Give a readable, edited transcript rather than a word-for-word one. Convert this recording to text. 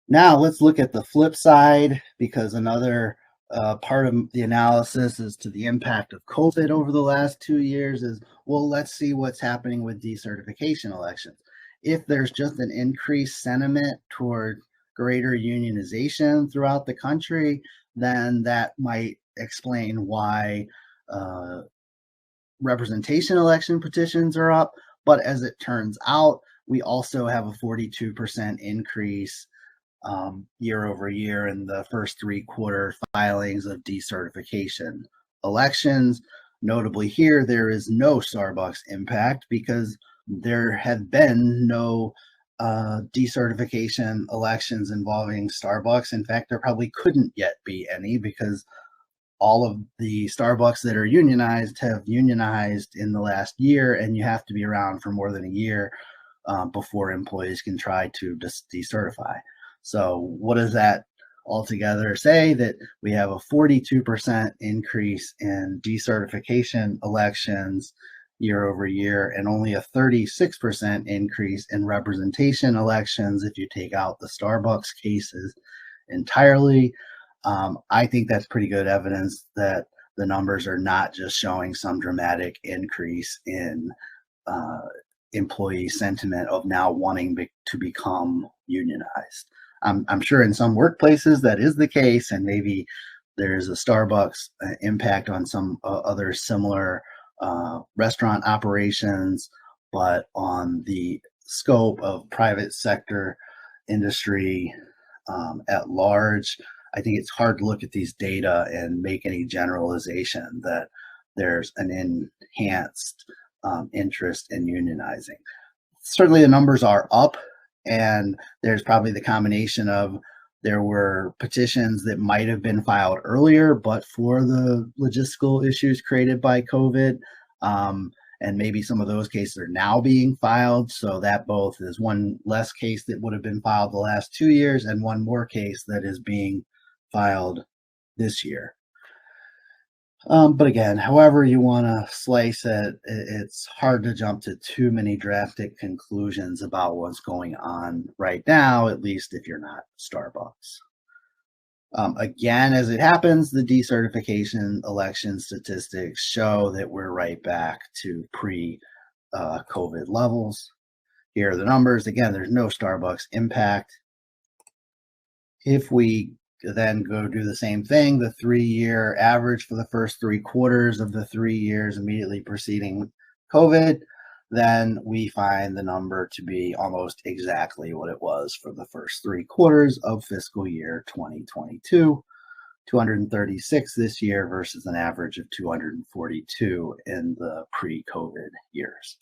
Now let's look at the flip side because another part of the analysis is to the impact of COVID over the last 2 years is, well, let's see what's happening with decertification elections. If there's just an increased sentiment toward greater unionization throughout the country, then that might explain why uh, representation election petitions are up. But as it turns out, we also have a 42% increase year over year in the first 3 quarter filings of decertification elections. Notably, here, there is no Starbucks impact because there have been no decertification elections involving Starbucks. In fact, there probably couldn't yet be any because all of the Starbucks that are unionized have unionized in the last year, and you have to be around for more than a year before employees can try to decertify. So, what does that altogether say? That we have a 42% increase in decertification elections year over year, and only a 36% increase in representation elections if you take out the Starbucks cases entirely. I think that's pretty good evidence that the numbers are not just showing some dramatic increase in uh, employee sentiment of now wanting to become unionized. I'm sure in some workplaces that is the case, and maybe there's a Starbucks impact on some other similar restaurant operations, but on the scope of private sector industry at large, I think it's hard to look at these data and make any generalization that there's an enhanced interest in unionizing. Certainly, the numbers are up, and there's probably the combination of there were petitions that might have been filed earlier, but for the logistical issues created by COVID. And maybe some of those cases are now being filed. So that both is one less case that would have been filed the last 2 years and one more case that is being filed this year. But again, however you want to slice it, it's hard to jump to too many drastic conclusions about what's going on right now, at least if you're not Starbucks. Again, as it happens, the decertification election statistics show that we're right back to pre COVID levels. Here are the numbers. Again, there's no Starbucks impact. If we then go do the same thing, the 3 year average for the first 3 quarters of the 3 years immediately preceding COVID, then we find the number to be almost exactly what it was for the first 3 quarters of fiscal year 2022, 236 this year versus an average of 242 in the pre-COVID years.